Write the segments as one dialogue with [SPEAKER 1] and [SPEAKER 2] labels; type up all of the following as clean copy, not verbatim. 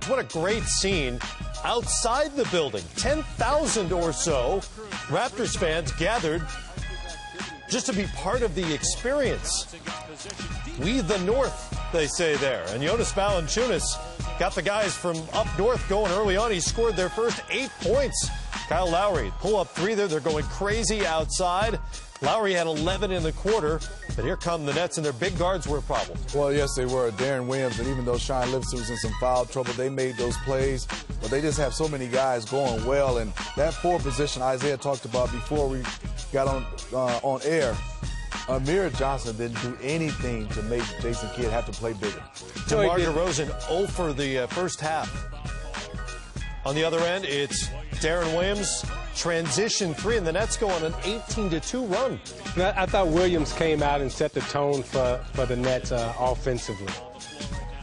[SPEAKER 1] fans. What a great scene outside the building. 10,000 or so Raptors fans gathered just to be part of the experience. We the North, they say there. And Jonas Valanciunas got the guys from up north going early on. He scored their first 8 points. Kyle Lowry, pull-up three there. They're going crazy outside. Lowry had 11 in the quarter, but here come the Nets, and their big guards were a problem.
[SPEAKER 2] Well, yes, they were. Darren Williams, and even though Sean Livingston was in some foul trouble, they made those plays. But they just have so many guys going well, and that forward position Isaiah talked about before we got on air, Amir Johnson didn't do anything to make Jason Kidd have to play bigger.
[SPEAKER 1] DeMar DeRozan 0 for the first half. On the other end, it's Darren Williams, transition three, and the Nets go on an 18-2 run.
[SPEAKER 3] I thought Williams came out and set the tone for the Nets offensively.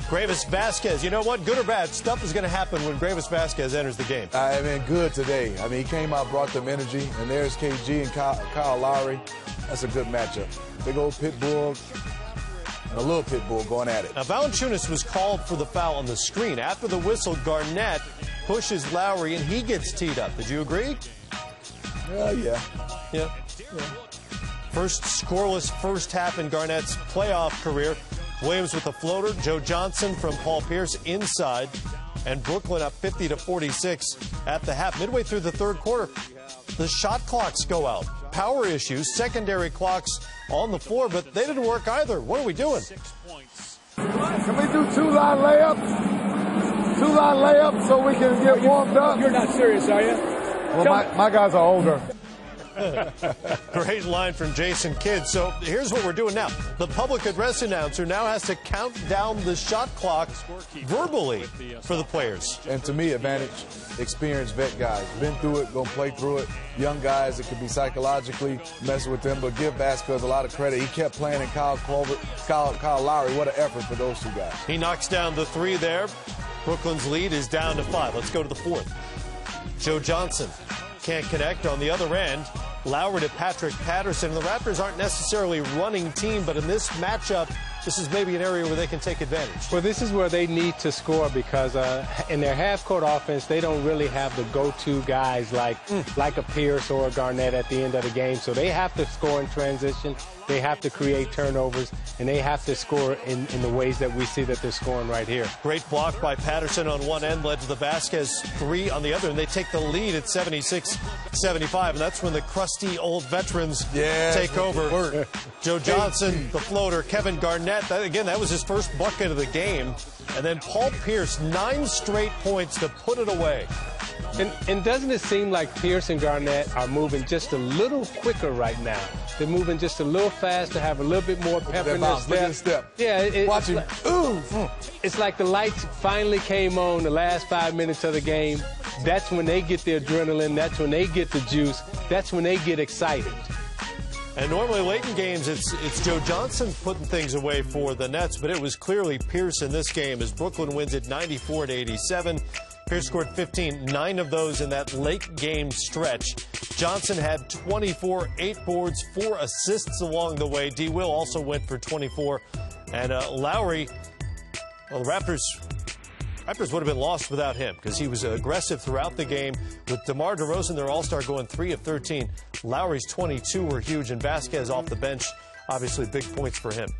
[SPEAKER 1] Greivis Vasquez, you know what? Good or bad, stuff is going to happen when Greivis Vasquez enters the game.
[SPEAKER 2] I mean, good today. I mean, he came out, brought them energy, and there's KG and Kyle Lowry. That's a good matchup. Big old pit bull and a little pit bull going at it.
[SPEAKER 1] Now, Valanciunas was called for the foul on the screen. After the whistle, Garnett pushes Lowry, and he gets teed up. Did you agree?
[SPEAKER 2] Yeah.
[SPEAKER 1] First scoreless first half in Garnett's playoff career. Williams with a floater. Joe Johnson from Paul Pierce inside. And Brooklyn up 50-46 at the half. Midway through the third quarter, the shot clocks go out. Power issues, secondary clocks on the floor, but they didn't work either. What are we doing?
[SPEAKER 4] Can we do two-line layups? Two-line layups so we can get warmed up?
[SPEAKER 5] You're not serious, are you?
[SPEAKER 4] Well, my guys are older.
[SPEAKER 1] Great line from Jason Kidd. So here's what we're doing now. The public address announcer now has to count down the shot clock verbally for the players.
[SPEAKER 2] And to me, advantage, experienced vet guys. Been through it, gonna play through it. Young guys, it could be psychologically messing with them, but give Vasquez a lot of credit. He kept playing in Kyle Lowry. What an effort for those two guys.
[SPEAKER 1] He knocks down the three there. Brooklyn's lead is down to 5. Let's go to the fourth. Joe Johnson can't connect on the other end. Lowry to Patrick Patterson. And the Raptors aren't necessarily a running team, but in this matchup, this is maybe an area where they can take advantage.
[SPEAKER 3] Well, this is where they need to score because in their half-court offense, they don't really have the go-to guys like a Pierce or a Garnett at the end of the game. So they have to score in transition. They have to create turnovers, and they have to score in the ways that we see that they're scoring right here.
[SPEAKER 1] Great block by Patterson on one end, led to the Vasquez three on the other, and they take the lead at 76-75, and that's when the crusty old veterans take over. Joe Johnson, the floater, Kevin Garnett, that was his first bucket of the game, and then Paul Pierce, 9 straight points to put it away.
[SPEAKER 3] And doesn't it seem like Pierce and Garnett are moving just a little quicker right now? They're moving just a little faster, have a little bit more pep in their step. Yeah,
[SPEAKER 2] watch him.
[SPEAKER 3] It's like the lights finally came on the last 5 minutes of the game. That's when they get the adrenaline. That's when they get the juice. That's when they get excited.
[SPEAKER 1] And normally late in games, it's Joe Johnson putting things away for the Nets, but it was clearly Pierce in this game as Brooklyn wins it 94-87. Pierce scored 15, 9 of those in that late game stretch. Johnson had 24, 8 boards, 4 assists along the way. D. Will also went for 24. And Lowry, well, the Raptors would have been lost without him because he was aggressive throughout the game. With DeMar DeRozan, their all-star, going 3 of 13. Lowry's 22 were huge, and Vasquez off the bench, obviously big points for him.